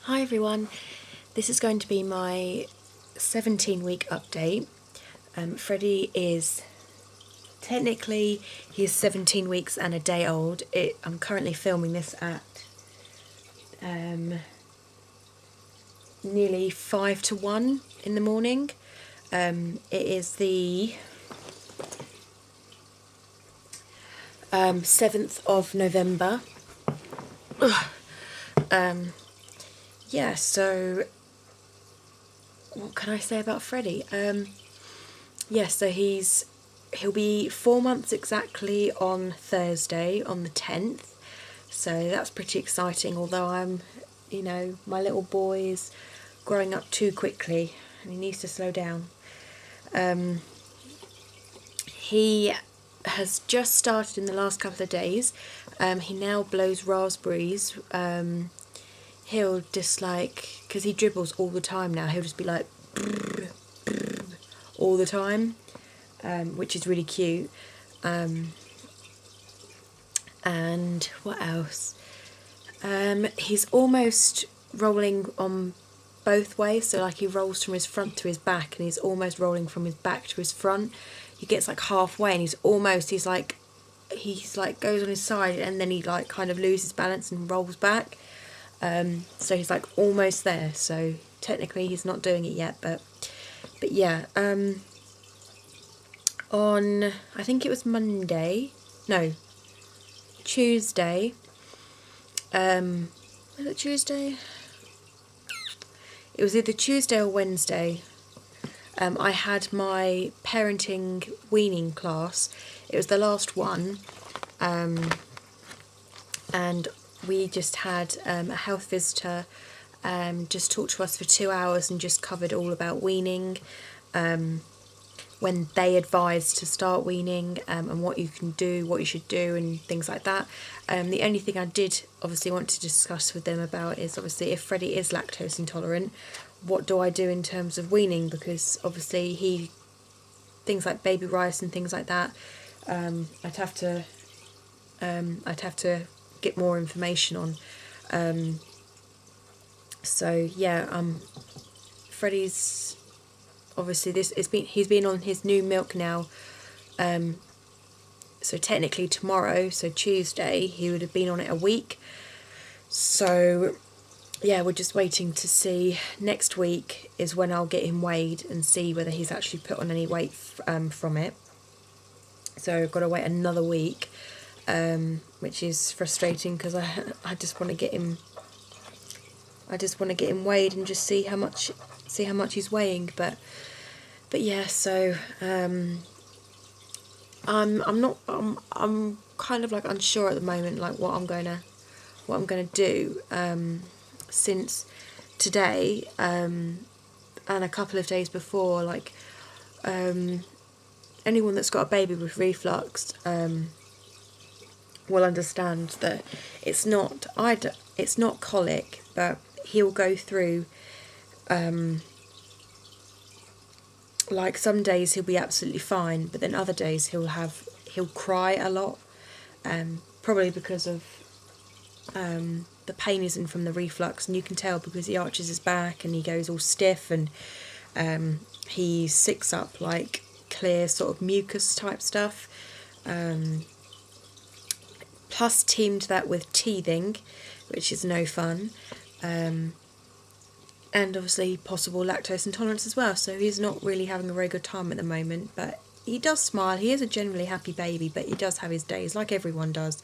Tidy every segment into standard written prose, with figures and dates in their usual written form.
Hi everyone, this is going to be my 17-week update. Freddie is technically, he's 17 weeks and a day old. I'm currently filming this at nearly 5 to 1 in the morning. It is the 7th of November. Yeah, so what can I say about Freddie? Yeah, so he'll be 4 months exactly on Thursday, on the 10th. So that's pretty exciting, although my little boy is growing up too quickly and he needs to slow down. He has just started in the last couple of days. He now blows raspberries. He'll just because he dribbles all the time now, he'll just be like brrr, brrr, all the time, which is really cute. And what else? He's almost rolling on both ways, so he rolls from his front to his back, and he's almost rolling from his back to his front. He gets halfway, and he's goes on his side, and then he kind of loses balance and rolls back. So he's almost there. So technically he's not doing it yet, but yeah. On I think it was Tuesday. Was it Tuesday? It was either Tuesday or Wednesday. I had my parenting weaning class. It was the last one, and we just had a health visitor just talk to us for 2 hours and just covered all about weaning, when they advised to start weaning, and what you can do, what you should do, and things like that. The only thing I did obviously want to discuss with them about is obviously if Freddie is lactose intolerant, what do I do in terms of weaning, because obviously things like baby rice and things like that, I'd have to get more information on. So yeah, Freddie's obviously he's been on his new milk now. So technically tomorrow, so Tuesday, he would have been on it a week. So yeah, we're just waiting to see. Next week is when I'll get him weighed and see whether he's actually put on any weight from it. So I've got to wait another week. Which is frustrating because I just want to get him. I just want to get him weighed and just see how much he's weighing. But yeah, so I'm kind of unsure at the moment, what I'm gonna do. Since today, and a couple of days before, anyone that's got a baby with reflux, will understand that it's not colic, but he'll go through some days he'll be absolutely fine, but then other days he'll cry a lot, probably because of the pain isn't from the reflux, and you can tell because he arches his back and he goes all stiff, and he sicks up clear sort of mucus type stuff. Plus teamed that with teething, which is no fun, and obviously possible lactose intolerance as well, so he's not really having a very good time at the moment, but he does smile. He is a generally happy baby, but he does have his days like everyone does,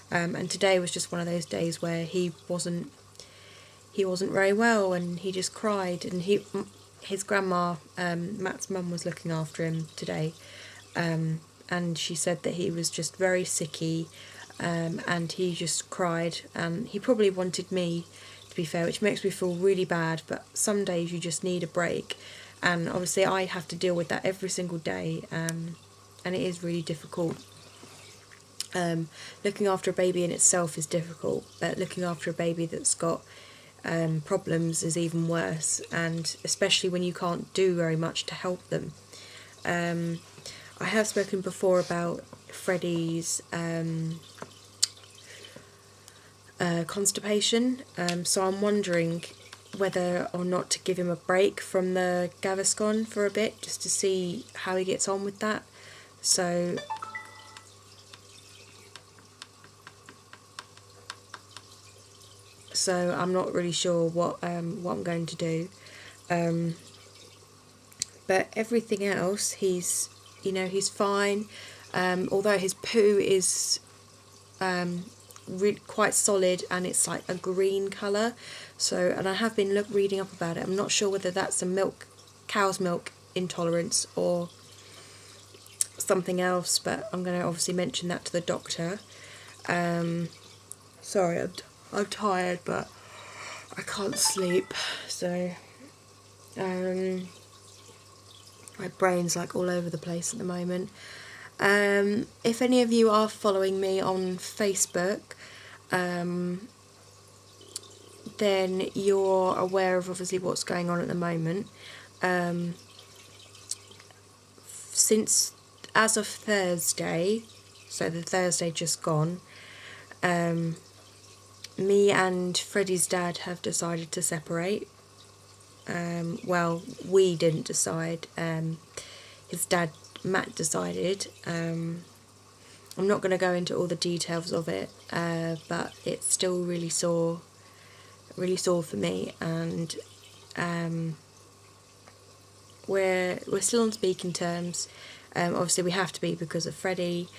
and today was just one of those days where he wasn't very well, and he just cried, and his grandma, Matt's mum, was looking after him today, and she said that he was just very sicky. And he just cried, and he probably wanted me, to be fair, which makes me feel really bad, but some days you just need a break, and obviously I have to deal with that every single day, and it is really difficult. Looking after a baby in itself is difficult, but looking after a baby that's got problems is even worse, and especially when you can't do very much to help them. I have spoken before about Freddie's constipation, so I'm wondering whether or not to give him a break from the Gaviscon for a bit, just to see how he gets on with that. So I'm not really sure what I'm going to do. But everything else, he's fine. Although his poo is quite solid and it's like a green colour. So, and I have been reading up about it. I'm not sure whether that's a cow's milk intolerance or something else, but I'm going to obviously mention that to the doctor. Sorry, I'm tired, but I can't sleep, so my brain's like all over the place at the moment. If any of you are following me on Facebook, then you're aware of obviously what's going on at the moment. Since, as of Thursday, so the Thursday just gone, me and Freddie's dad have decided to separate. Well, we didn't decide. His dad, Matt, decided. I'm not going to go into all the details of it, but it's still really sore for me, and we're still on speaking terms. Obviously we have to be because of Freddie,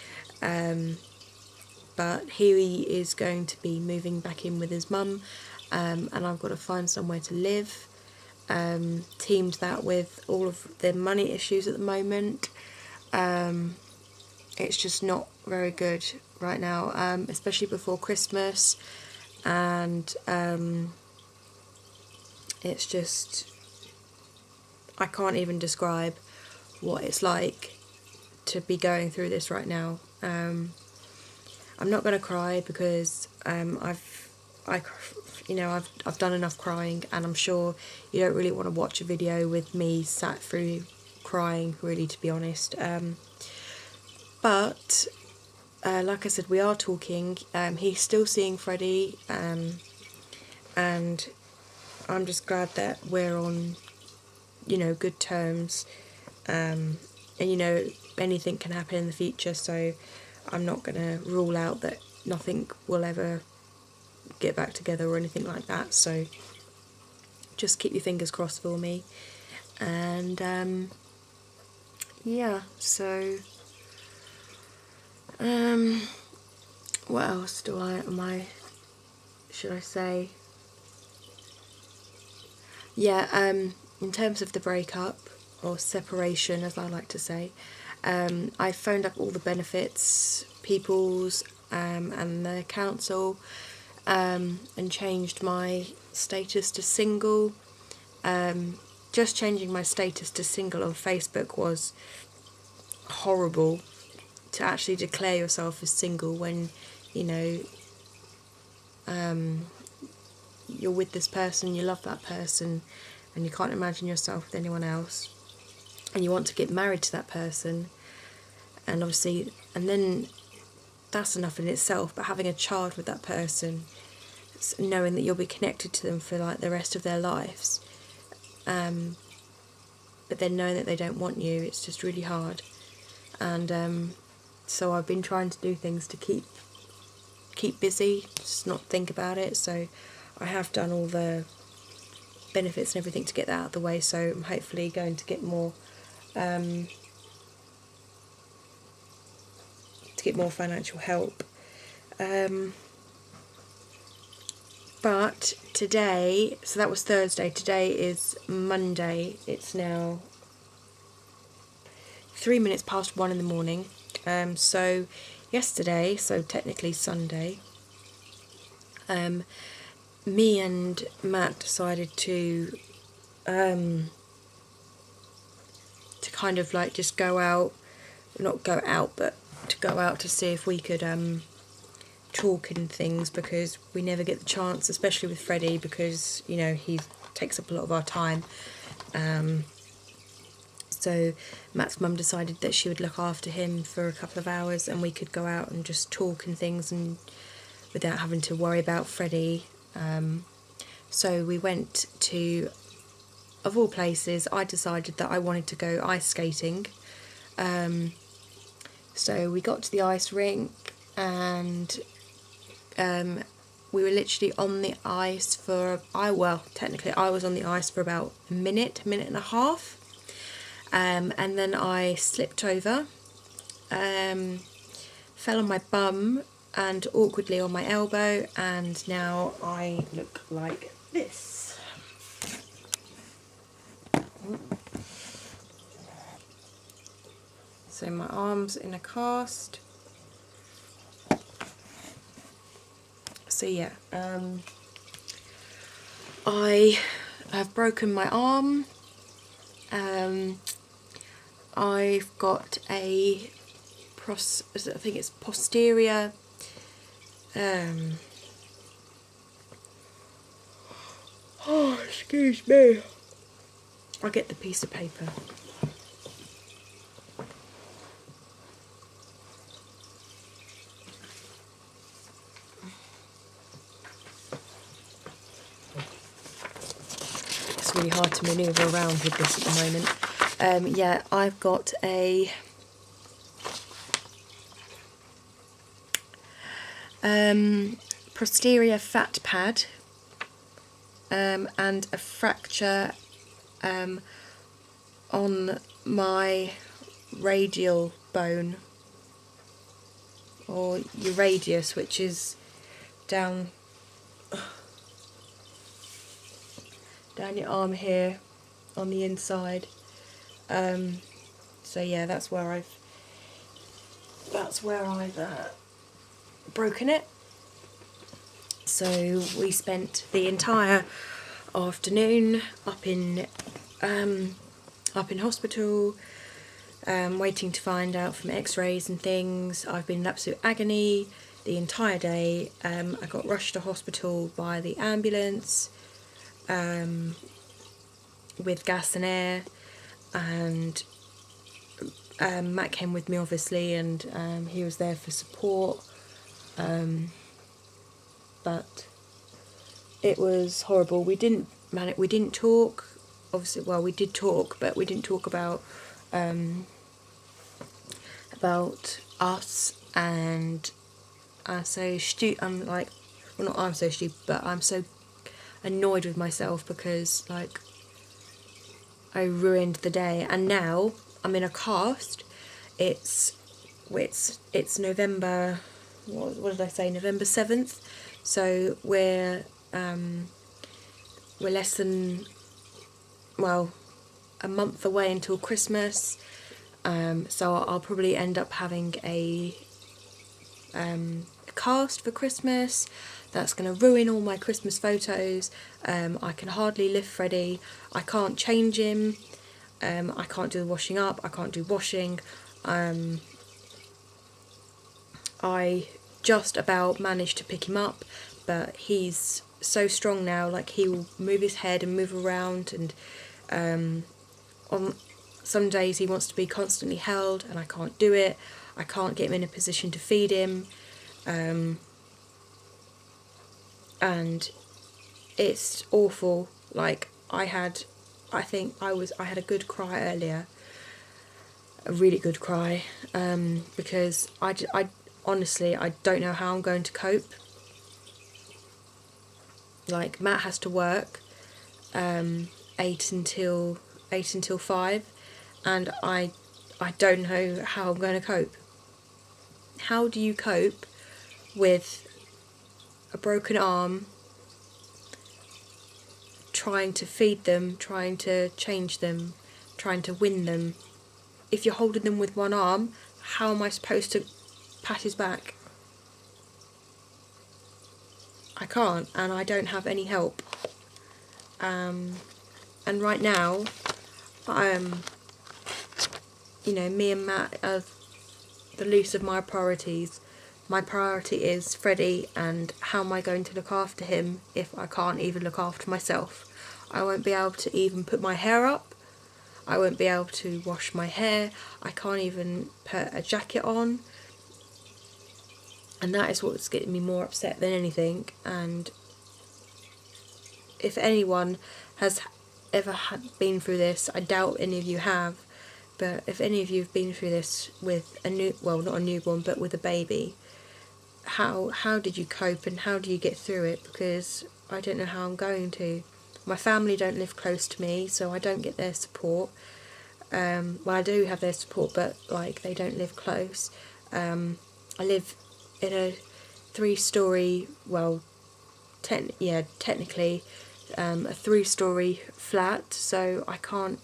but he is going to be moving back in with his mum, and I've got to find somewhere to live. Teamed that with all of the money issues at the moment. It's just not very good right now, especially before Christmas, and it's just, I can't even describe what it's like to be going through this right now. I'm not going to cry because I've done enough crying, and I'm sure you don't really want to watch a video with me sat through crying, really, to be honest. But like I said, we are talking. He's still seeing Freddie, and I'm just glad that we're on, good terms. And anything can happen in the future, so I'm not going to rule out that nothing will ever get back together or anything like that. So just keep your fingers crossed for me. And yeah, so what else should I say? Yeah, in terms of the breakup, or separation as I like to say, I phoned up all the benefits peoples and the council, and changed my status to single. Just changing my status to single on Facebook was horrible. To actually declare yourself as single when you're with this person, you love that person, and you can't imagine yourself with anyone else, and you want to get married to that person, and obviously, and then that's enough in itself, but having a child with that person, knowing that you'll be connected to them for like the rest of their lives, but then knowing that they don't want you, it's just really hard. And so I've been trying to do things to keep busy, just not think about it. So I have done all the benefits and everything to get that out of the way, so I'm hopefully going to get more financial help. But today, so that was Thursday, today is Monday, it's now 3 minutes past 1 in the morning. So yesterday, so technically Sunday, me and Matt decided to kind of like just go out, not go out, but to go out to see if we could talk and things, because we never get the chance, especially with Freddie, because he takes up a lot of our time. So Matt's mum decided that she would look after him for a couple of hours, and we could go out and just talk and things, and without having to worry about Freddie. So we went to, of all places, I decided that I wanted to go ice skating. So we got to the ice rink, and we were literally on the ice for, technically I was on the ice for about a minute and a half. And then I slipped over, fell on my bum and awkwardly on my elbow, and now I look like this. So my arm's in a cast. So yeah, I have broken my arm. I've got I think it's posterior. Excuse me. I'll get the piece of paper. It's really hard to manoeuvre around with this at the moment. Yeah, I've got a posterior fat pad and a fracture on my radial bone, or your radius, which is down your arm here on the inside. So yeah, that's where I've broken it. So we spent the entire afternoon up in hospital, waiting to find out from x-rays and things. I've been in absolute agony the entire day. I got rushed to hospital by the ambulance with gas and air, and Matt came with me obviously, and he was there for support, but it was horrible. We didn't talk, obviously. Well, we did talk, but we didn't talk about us, and I'm so stupid. I'm so stupid, but I'm so annoyed with myself because like I ruined the day, and now I'm in a cast. It's November. What did I say? November 7th. So we're less than a month away until Christmas. So I'll probably end up having a cast for Christmas. That's going to ruin all my Christmas photos. I can hardly lift Freddie. I can't change him. I can't do the washing up. I can't do washing. I just about managed to pick him up, but he's so strong now. Like, he will move his head and move around, and on some days he wants to be constantly held, and I can't do it. I can't get him in a position to feed him. And it's awful. Like, I had a good cry earlier, a really good cry, because I honestly, I don't know how I'm going to cope. Like, Matt has to work 8 until 5, and I don't know how I'm going to cope. How do you cope with a broken arm, trying to feed them, trying to change them, trying to win them? If you're holding them with one arm, how am I supposed to pat his back? I can't, and I don't have any help. And right now, me and Matt are the least of my priorities. My priority is Freddie, and how am I going to look after him if I can't even look after myself? I won't be able to even put my hair up. I won't be able to wash my hair. I can't even put a jacket on. And that is what's getting me more upset than anything. And if anyone has ever been through this, I doubt any of you have, but if any of you have been through this with not a newborn, but with a baby, how did you cope and how do you get through it? Because I don't know how I'm going to. My family don't live close to me, so I don't get their support. Well, I do have their support, but like they don't live close. I live in a 3-storey, well, technically a 3-storey flat, so I can't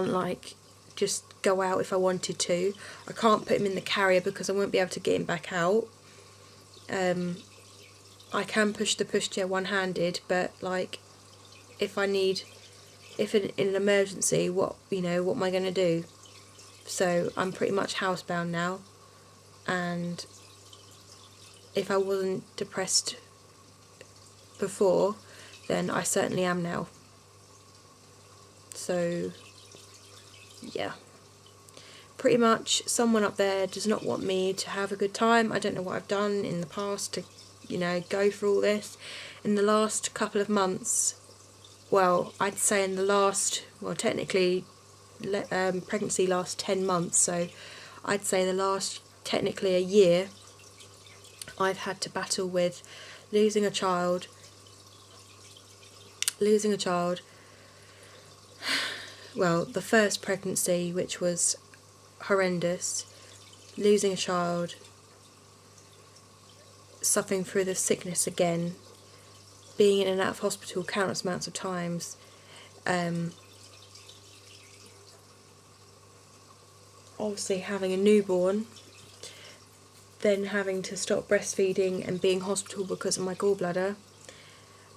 like just go out if I wanted to. I can't put him in the carrier because I won't be able to get him back out. I can push the pushchair one-handed, but like if in an emergency, what am I going to do? So I'm pretty much housebound now, and if I wasn't depressed before, then I certainly am now. So yeah, pretty much someone up there does not want me to have a good time. I don't know what I've done in the past to go through all this. In the last couple of months, well, I'd say technically pregnancy lasts 10 months, so I'd say the last technically a year I've had to battle with losing a child, well, the first pregnancy, which was horrendous, losing a child, suffering through the sickness again, being in and out of hospital countless amounts of times, obviously having a newborn, then having to stop breastfeeding and being hospital because of my gallbladder,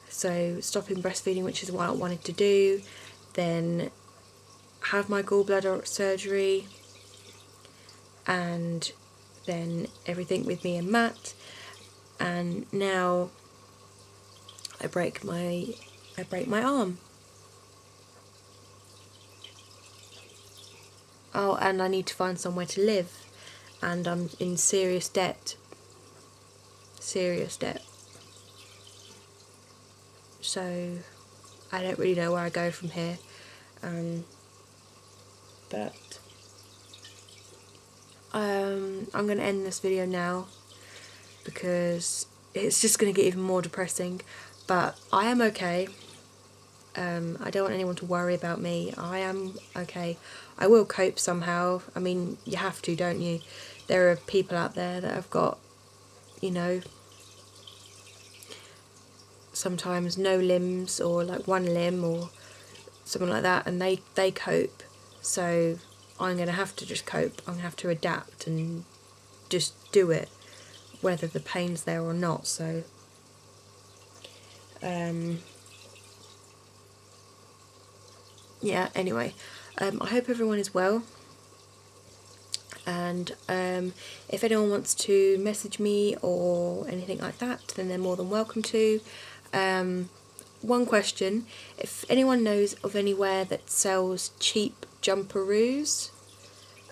so stopping breastfeeding, which is what I wanted to do, then have my gallbladder surgery, and then everything with me and Matt, and now I break my arm. Oh, and I need to find somewhere to live, and I'm in serious debt. So I don't really know where I go from here, but I'm going to end this video now because it's just going to get even more depressing, but I am okay. I don't want anyone to worry about me. I am okay. I will cope somehow. I mean, you have to, don't you? There are people out there that have got, sometimes no limbs, or like one limb or something like that, and they cope. So I'm going to have to just cope. I'm going to have to adapt and just do it, whether the pain's there or not. So yeah, anyway, I hope everyone is well, and if anyone wants to message me or anything like that, then they're more than welcome to. One question: if anyone knows of anywhere that sells cheap jumperoos,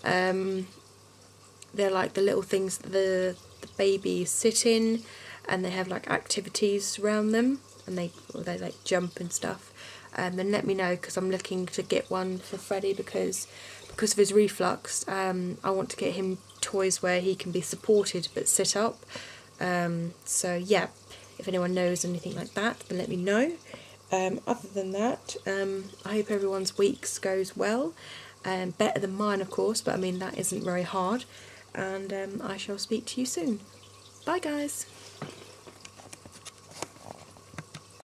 they're like the little things that the babies sit in, and they have like activities around them, and they like jump and stuff. Then let me know, because I'm looking to get one for Freddie because of his reflux. I want to get him toys where he can be supported but sit up. So yeah, if anyone knows anything like that, then let me know. Other than that, I hope everyone's weeks goes well. Better than mine, of course, but I mean, that isn't very hard. And I shall speak to you soon. Bye, guys.